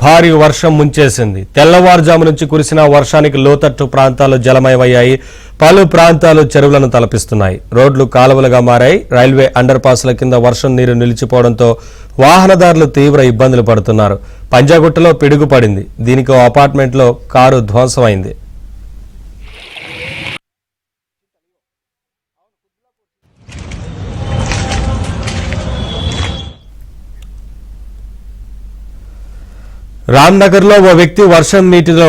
భారీ వర్షం ముంచేసింది. తెల్లవారుజాము నుంచి కురిసిన వర్షానికి లోతట్టు ప్రాంతాలు జలమయమయ్యాయి. పలు ప్రాంతాలు చెరువులను తలపిస్తున్నాయి. రోడ్లు కాలువలుగా మారాయి. రైల్వే అండర్ పాస్ల కింద వర్షం నీరు నిలిచిపోవడంతో వాహనదారులు తీవ్ర ఇబ్బందులు పడుతున్నారు. పంజాగుట్టలో పిడుగు పడింది. దీనికి అపార్ట్మెంట్లో కారు ధ్వంసమైంది. రామ్నగర్లో ఓ వ్యక్తి వర్షం నీటిలో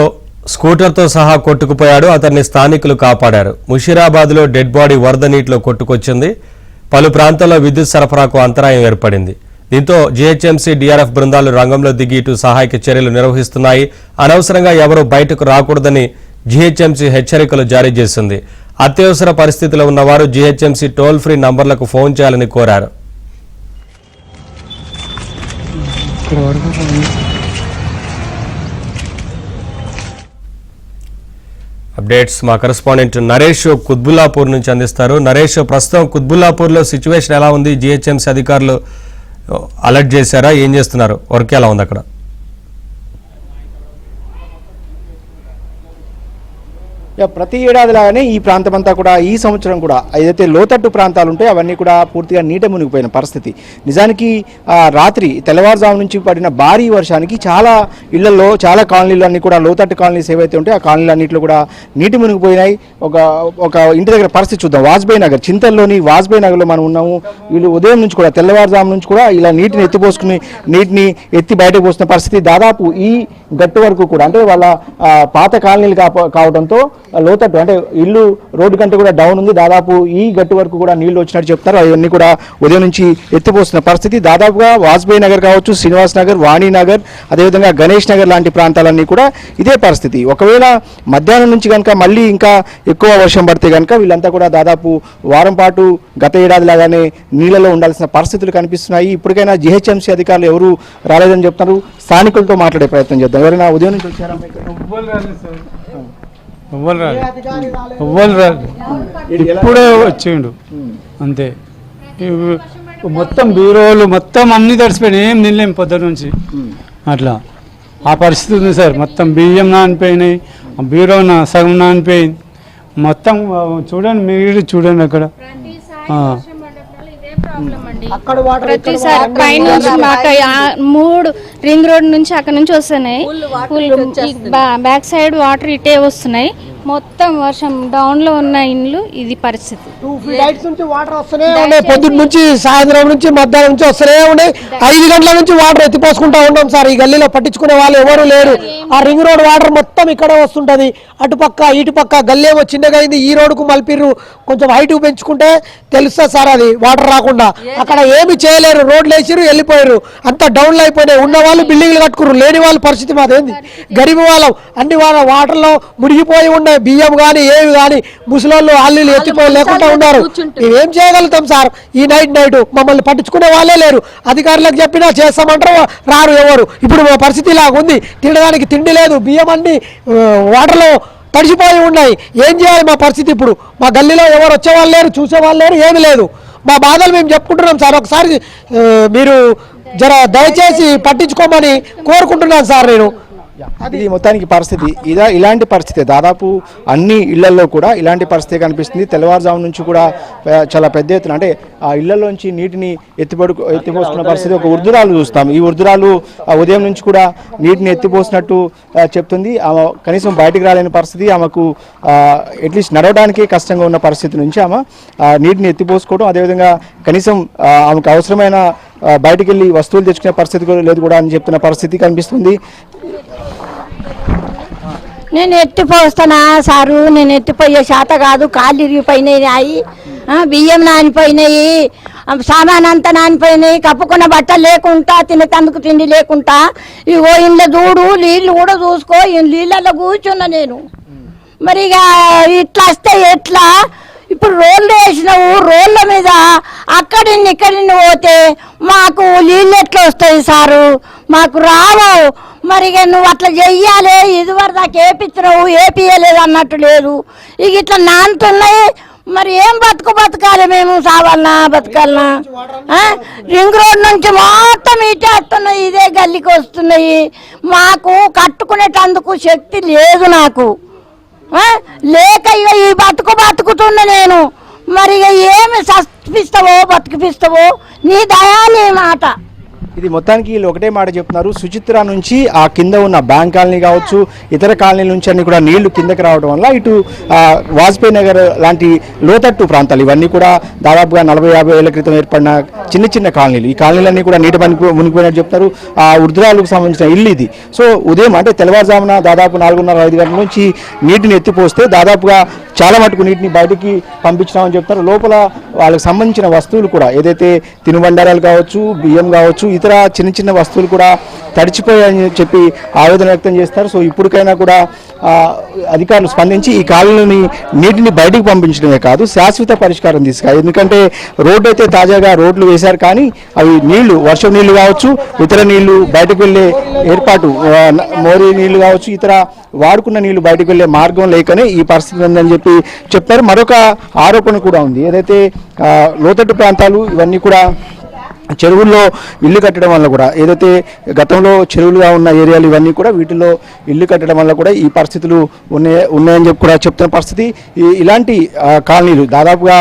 స్కూటర్తో సహా కొట్టుకుపోయాడు. అతన్ని స్థానికులు కాపాడారు. ముషీరాబాద్లో డెడ్ బాడీ వరద నీటిలో కొట్టుకొచ్చింది. పలు ప్రాంతాల్లో విద్యుత్ సరఫరాకు అంతరాయం ఏర్పడింది. దీంతో జీహెచ్ఎంసీ డీఆర్ఎఫ్ బృందాలు రంగంలో దిగి ఇటు సహాయక చర్యలు నిర్వహిస్తున్నాయి. అనవసరంగా ఎవరూ బయటకు రాకూడదని జీహెచ్ఎంసీ హెచ్చరికలు జారీ చేసింది. అత్యవసర పరిస్థితిలో ఉన్నవారు జీహెచ్ఎంసీ టోల్ ఫ్రీ నంబర్లకు ఫోన్ చేయాలని కోరారు. అప్డేట్స్ మా కరెస్పాండెంట్ నరేష్ కుత్బుల్లాపూర్ నుంచి అందిస్తారు. నరేష్, ప్రస్తుతం కుత్బుల్లాపూర్లో సిచ్యువేషన్ ఎలా ఉంది? జీహెచ్ఎంసీ అధికారులు అలర్ట్ చేశారా? ఏం చేస్తున్నారు? వర్క్ ఎలా ఉంది అక్కడ? ప్రతి ఏడాది లాగానే ఈ ప్రాంతం అంతా కూడా ఈ సంవత్సరం కూడా ఏదైతే లోతట్టు ప్రాంతాలు ఉంటాయో అవన్నీ కూడా పూర్తిగా నీట మునిగిపోయిన పరిస్థితి. నిజానికి రాత్రి తెల్లవారుజాము నుంచి పడిన భారీ వర్షానికి చాలా ఇళ్లలో చాలా కాలనీలు అన్నీ కూడా లోతట్టు కాలనీస్ ఏవైతే ఉంటాయో ఆ కాలనీలు అన్నింటిలో కూడా నీటి మునిగిపోయినాయి. ఒక ఇంటి దగ్గర పరిస్థితి చూద్దాం. వాజ్పేయి నగర్, చింతల్లోని వాజ్పేయి నగర్లో మనం ఉన్నాము. వీళ్ళు ఉదయం నుంచి కూడా తెల్లవారుజాము నుంచి కూడా ఇలా నీటిని ఎత్తిపోసుకుని నీటిని ఎత్తి బయటకు పోసిన పరిస్థితి. దాదాపు ఈ గట్టు వరకు కూడా అంటే వాళ్ళ పాత కాలనీలు కావడంతో లోతట్టు అంటే ఇల్లు రోడ్డు కంటే కూడా డౌన్ ఉంది. దాదాపు ఈ గట్టు వరకు కూడా నీళ్లు వచ్చినట్టు చెప్తారు. అవన్నీ కూడా ఉదయం నుంచి ఎత్తిపోస్తున్న పరిస్థితి. దాదాపుగా వాజ్పేయి నగర్ కావచ్చు, శ్రీనివాస్ నగర్, వాణినగర్, అదేవిధంగా గణేష్ నగర్ లాంటి ప్రాంతాలన్నీ కూడా ఇదే పరిస్థితి. ఒకవేళ మధ్యాహ్నం నుంచి కనుక మళ్ళీ ఇంకా ఎక్కువ వర్షం పడితే కనుక వీళ్ళంతా కూడా దాదాపు వారం పాటు గత ఏడాది లాగానే నీళ్లలో ఉండాల్సిన పరిస్థితులు కనిపిస్తున్నాయి. ఇప్పటికైనా జీహెచ్ఎంసీ అధికారులు ఎవరు రాలేదని చెప్తున్నారు. స్థానికులతో మాట్లాడే ప్రయత్నం చేద్దాం. ఎవరైనా ఉదయం నుంచి వచ్చారా? ఇప్పుడే వచ్చిండు అంతే. మొత్తం బీరోలు మొత్తం అన్ని తడిసిపోయినాయి. ఏం తినలేం పొద్దున నుంచి. అట్లా ఆ పరిస్థితి ఉంది సార్. మొత్తం బియ్యం నానిపోయినాయి, బీరో సగం నానిపోయింది మొత్తం. చూడండి, మీరు చూడండి అక్కడ ప్రతిసారి పైనుంచి మాకు 3 రింగ్ రోడ్ నుంచి అక్కడ నుంచి వస్తున్నాయి. బ్యాక్ సైడ్ వాటర్ ఇటే వస్తున్నాయి. మొత్తం వర్షం డౌన్ లో ఉన్న ఇండ్లు ఇది పరిస్థితి. 2 feet నుంచి వాటర్ వస్తూనే ఉన్నాయి. పొద్దున్న నుంచి సాయంత్రం నుంచి మధ్యాహ్నం నుంచి వస్తూనే ఉన్నాయి. 5 గంటల నుంచి వాటర్ ఎత్తిపోసుకుంటా ఉన్నాం సార్. ఈ గల్లీలో పట్టించుకునే వాళ్ళు ఎవరు లేరు. ఆ రింగ్ రోడ్ వాటర్ మొత్తం ఇక్కడే వస్తుంటది. అటుపక్క ఇటుపక్క గల్లీ ఏమో చిన్నగా అయింది. ఈ రోడ్డుకు మలిపిర్రు. కొంచెం హైట్ పెంచుకుంటే తెలుస్తుంది సార్ అది వాటర్ రాకుండా. అక్కడ ఏమి చేయలేరు. రోడ్లు వేసిరు, వెళ్ళిపోయారు. అంతా డౌన్లో అయిపోయినాయి. ఉన్న వాళ్ళు బిల్డింగ్లు కట్టుకున్నారు. లేని వాళ్ళ పరిస్థితి మాదేంది? గరీబ్ వాళ్ళం అన్ని వాళ్ళ వాటర్లో మునిగిపోయి ఉన్నాయి. బియ్యం కానీ ఏవి కానీ ముసలోళ్ళు అల్లీలు ఎత్తిపోయి లేకుండా ఉన్నారు. మేమేం చేయగలుగుతాం సార్? ఈ నైట్ మమ్మల్ని పట్టించుకునే వాళ్ళే లేరు. అధికారులకు చెప్పినా చేస్తామంటారు, రారు ఎవరు. ఇప్పుడు మా పరిస్థితి ఇలాగ ఉంది. తినడానికి తిండి లేదు. బియ్యం అన్ని వాటర్లో తడిసిపోయి ఉన్నాయి. ఏం చేయాలి మా పరిస్థితి ఇప్పుడు? మా గల్లీలో ఎవరు వచ్చేవాళ్ళు లేరు, చూసేవాళ్ళు లేరు, ఏమి లేదు. మా బాధలు మేము చెప్పుకుంటున్నాం సార్. ఒకసారి మీరు జర దయచేసి పట్టించుకోమని కోరుకుంటున్నాను సార్ నేను. ఇది మొత్తానికి పరిస్థితి ఇలాంటి పరిస్థితి దాదాపు అన్ని ఇళ్లలో కూడా ఇలాంటి పరిస్థితి కనిపిస్తుంది. తెల్లవారుజాము నుంచి కూడా చాలా పెద్ద ఎత్తున అంటే ఆ ఇళ్లలోంచి నీటిని ఎత్తిపోసుకున్న పరిస్థితి. ఒక వృద్ధురాలు చూస్తాం. ఈ వృద్ధురాలు ఉదయం నుంచి కూడా నీటిని ఎత్తిపోసినట్టు చెప్తుంది. ఆమె కనీసం బయటికి రాలేని పరిస్థితి. ఆమెకు అట్లీస్ట్ నడవడానికి కష్టంగా ఉన్న పరిస్థితి నుంచి ఆమె నీటిని ఎత్తిపోసుకోవడం, అదేవిధంగా కనీసం ఆమెకు అవసరమైన బయటికి వెళ్ళి వస్తువులు తెచ్చుకునే పరిస్థితి లేదు కూడా అని చెప్తున్న పరిస్థితి కనిపిస్తుంది. నేను ఎత్తిపోస్తానా సారు? నేను ఎత్తిపోయే శాత కాదు. కాళ్ళు ఇరిగిపోయినాయి, బియ్యం నానిపోయినాయి, సామాన్ అంతా నానిపోయినాయి. కప్పుకున్న బట్టలు లేకుండా, తినేందుకు తిండి లేకుండా ఇగో ఇంట్లో చూడు, నీళ్ళు కూడా చూసుకో. ఈ నీళ్ళల్లో కూర్చున్నా నేను. మరి ఇక ఇట్లా వస్తే ఎట్లా? ఇప్పుడు రోడ్లు వేసినావు, రోడ్ల మీద అక్కడి పోతే మాకు నీళ్ళు ఎట్లా వస్తాయి సారు? మాకు రావు. మరి నువ్వు అట్లా చెయ్యాలి. ఇదివరకు దాకా ఏపిచ్చినావు, ఏపీయలేదు అన్నట్టు లేదు. ఇక ఇట్లా నానుతున్నాయి. మరి ఏం బతకాలి మేము, సావాలనా బతకాలనా? రింగ్ రోడ్ నుంచి మొత్తం ఇటే వస్తున్నాయి, ఇదే గల్లీకి వస్తున్నాయి. మాకు కట్టుకునేటందుకు శక్తి లేదు నాకు, లేక ఇక ఈ బతుకుతున్నా నేను. మరి ఇక ఏమి చదివిస్తావో బతికిపిస్తావో నీ దయా నీ మాట. ఇది మొత్తానికి వీళ్ళు ఒకటే మాట చెప్తున్నారు. సుచిత్ర నుంచి ఆ కింద ఉన్న బ్యాంక్ కాలనీ కావచ్చు, ఇతర కాలనీల నుంచి అన్ని కూడా నీళ్లు కిందకి రావడం వల్ల ఇటు వాజ్పేయి నగర్ లాంటి లోతట్టు ప్రాంతాలు ఇవన్నీ కూడా దాదాపుగా 40-50 ఏళ్ల క్రితం ఏర్పడిన చిన్న చిన్న కాలనీలు. ఈ కాలనీలన్నీ కూడా నీటి మునిగిపోయినట్టు చెప్తారు. ఆ వృద్ధురాలకు సంబంధించిన ఇల్లు ఇది. సో ఉదయం అంటే తెల్లవారుజామున దాదాపు 4:30-5 గంటల నుంచి నీటిని ఎత్తిపోస్తే దాదాపుగా చాలా మటుకు నీటిని బయటికి పంపించినామని చెప్తారు. లోపల వాళ్ళకి సంబంధించిన వస్తువులు కూడా ఏదైతే తినుబండారాలు కావచ్చు, బియ్యం కావచ్చు, ఇతర చిన్న చిన్న వస్తువులు కూడా తడిచిపోయాయని చెప్పి ఆవేదన వ్యక్తం చేస్తారు. సో ఇప్పటికైనా కూడా అధికారులు స్పందించి ఈ కాలనీని నీటిని బయటికి పంపించడమే కాదు, శాశ్వత పరిష్కారం తీసుకురావాలి. ఎందుకంటే రోడ్డు అయితే తాజాగా రోడ్లు వేశారు, కానీ అవి నీళ్లు, వర్షం నీళ్లు కావచ్చు, ఇతర నీళ్లు బయటకు వెళ్ళే ఏర్పాటు, మోరీ నీళ్లు కావచ్చు, ఇతర వాడుకున్న నీళ్లు బయటకు వెళ్ళే మార్గం లేకనే ఈ పరిస్థితి ఉందని చెప్పి చెప్తారు. మరొక ఆరోపణ కూడా ఉంది. ఏదైతే లోతట్టు ప్రాంతాలు ఇవన్నీ కూడా చెరువుల్లో ఇల్లు కట్టడం వల్ల కూడా, ఏదైతే గతంలో చెరువులుగా ఉన్న ఏరియాలు ఇవన్నీ కూడా వీటిల్లో ఇల్లు కట్టడం వల్ల కూడా ఈ పరిస్థితులు ఉన్నాయని చెప్పి కూడా చెప్తున్న పరిస్థితి. ఇలాంటి కాలనీలు దాదాపుగా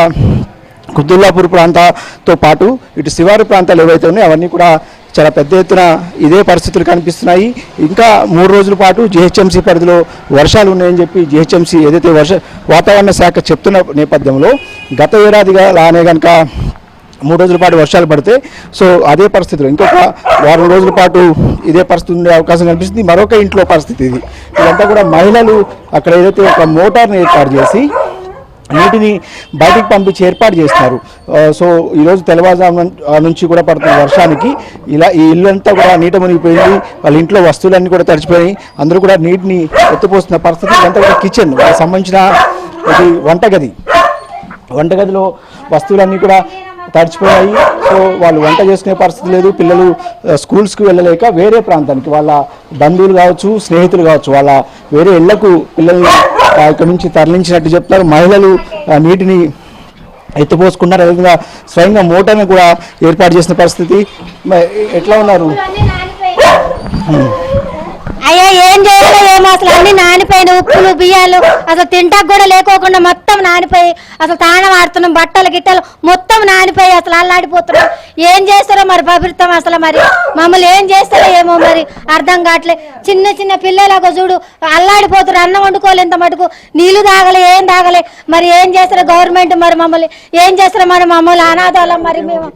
కుతుల్లాపూర్ ప్రాంతంతో పాటు ఇటు శివారు ప్రాంతాలు ఏవైతే ఉన్నాయో అవన్నీ కూడా చాలా పెద్ద ఎత్తున ఇదే పరిస్థితులు కనిపిస్తున్నాయి. ఇంకా 3 రోజుల పాటు జిహెచ్ఎంసీ పరిధిలో వర్షాలు ఉన్నాయని చెప్పి జిహెచ్ఎంసీ ఏదైతే వాతావరణ శాఖ చెప్తున్న నేపథ్యంలో గత ఏడాదిగా లానే కనుక 3 రోజుల పాటు వర్షాలు పడితే సో అదే పరిస్థితులు ఇంకొక 4 రోజుల పాటు ఇదే పరిస్థితి ఉండే అవకాశం కనిపిస్తుంది. మరొక ఇంట్లో పరిస్థితి ఇది. ఇదంతా కూడా మహిళలు అక్కడ ఏదైతే ఒక మోటార్ని ఏర్పాటు చేసి నీటిని బయటికి పంపించి ఏర్పాటు చేస్తారు. సో ఈరోజు తెల్లవారుజాము నుంచి కూడా పడుతున్న వర్షానికి ఈ ఇల్లు అంతా కూడా నీట మునిగిపోయింది. వాళ్ళ ఇంట్లో వస్తువులన్నీ కూడా తడిచిపోయి అందరూ కూడా నీటిని ఎత్తిపోస్తున్న పరిస్థితి. ఇదంతా కూడా కిచెన్ సంబంధించిన వంటగదిలో వస్తువులన్నీ కూడా తడిచిపోయాయి. సో వాళ్ళు వంట చేసుకునే పరిస్థితి లేదు. పిల్లలు స్కూల్స్కి వెళ్ళలేక వేరే ప్రాంతానికి వాళ్ళ బంధువులు కావచ్చు, స్నేహితులు కావచ్చు, వాళ్ళ వేరే ఇళ్లకు పిల్లల్ని ఇక్కడ నుంచి తరలించినట్టు చెప్తారు. మహిళలు నీటిని ఎత్తిపోసుకున్నారు. అదేవిధంగా స్వయంగా మోటార్ని కూడా ఏర్పాటు చేసిన పరిస్థితి. ఎట్లా ఉన్నారు? అయ్యా ఏం చేయాలో ఏమో, అసలు అన్ని నానిపోయిన ఉప్పులు బియ్యాలు అసలు తింటాకు కూడా లేకోకుండా మొత్తం నానిపోయి అసలు తాళం ఆడుతున్నాం, బట్టలు గిట్టలు మొత్తం నానిపోయి అసలు అల్లాడిపోతున్నాం. ఏం చేస్తారో మరి ప్రభుత్వం, అసలు మరి మమ్మల్ని ఏం చేస్తారో ఏమో మరి అర్థం కావట్లే. చిన్న చిన్న పిల్లలకు చూడు అల్లాడిపోతున్నారు, అన్నం వండుకోలేంత మటుకు, నీళ్లు తాగలే, ఏం తాగలే. మరి ఏం చేస్తారో గవర్నమెంట్, మరి మమ్మల్ని ఏం చేస్తారో మరి మమ్మల్ని అనాథాలం. మరి మేము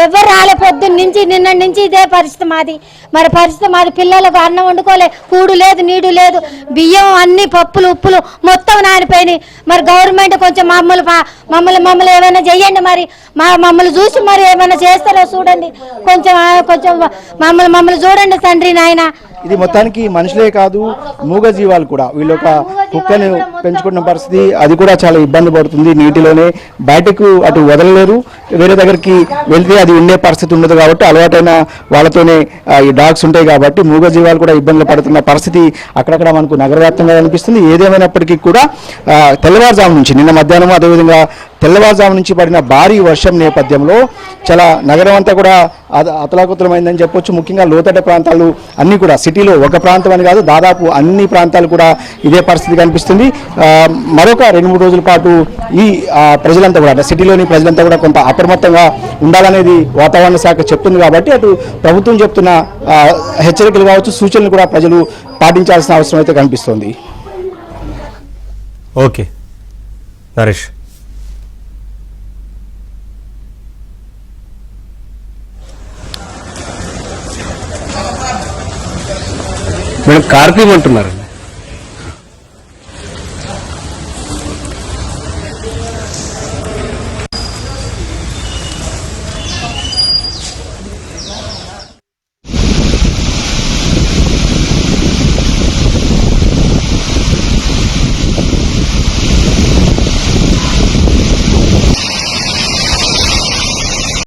ఎవరు రాలే, పొద్దున్న నుంచి నిన్న నుంచి ఇదే పరిస్థితి మాది. మరి పరిస్థితి మాది, పిల్లలకు అన్నం వండుకోలే, కూడు లేదు, నీడు లేదు, బియ్యం అన్ని పప్పులు ఉప్పులు మొత్తం నానిపోయినాయి. మరి గవర్నమెంట్ కొంచెం మమ్మల్ని ఏమైనా చెయ్యండి. మరి మమ్మల్ని చూసి మరి ఏమైనా చేస్తారో చూడండి, కొంచెం మమ్మల్ని చూడండి తండ్రి నాయన. ఇది మొత్తానికి మనుషులే కాదు, మూగ జీవాలు కూడా వీళ్ళు ఒక కుక్కను పెంచుకున్న పరిస్థితి. అది కూడా చాలా ఇబ్బంది పడుతుంది. నీటిలోనే బయటకు అటు వదలలేరు, వేరే దగ్గరికి వెళ్తే అది ఉండే పరిస్థితి ఉండదు. కాబట్టి అలవాటైన వాళ్ళతోనే ఈ డాగ్స్ ఉంటాయి కాబట్టి మూగ జీవాలు కూడా ఇబ్బందులు పడుతున్న పరిస్థితి అక్కడక్కడ మనకు నగరవ్యాప్తంగా కనిపిస్తుంది. ఏదేమైనప్పటికీ కూడా తెల్లవారుజాము నుంచి నిన్న మధ్యాహ్నం, అదేవిధంగా తెల్లవారుజాము నుంచి పడిన భారీ వర్షం నేపథ్యంలో చాలా నగరం అంతా కూడా అతలాకుతలమైందని చెప్పొచ్చు. ముఖ్యంగా లోతట్ట ప్రాంతాలు అన్నీ కూడా, సిటీలో ఒక ప్రాంతం అని కాదు దాదాపు అన్ని ప్రాంతాలు కూడా ఇదే పరిస్థితి కనిపిస్తుంది. మరొక 2-3 రోజుల పాటు ఈ ప్రజలంతా కూడా, సిటీలోని ప్రజలంతా కూడా కొంత అప్రమత్తంగా ఉండాలనేది వాతావరణ శాఖ చెప్తుంది. కాబట్టి అటు ప్రభుత్వం చెప్తున్న హెచ్చరికలు కావచ్చు, సూచనలు కూడా ప్రజలు పాటించాల్సిన అవసరం అయితే కనిపిస్తుంది. ఓకే నరేష్. మేడం కార్తీమంటున్నారండి.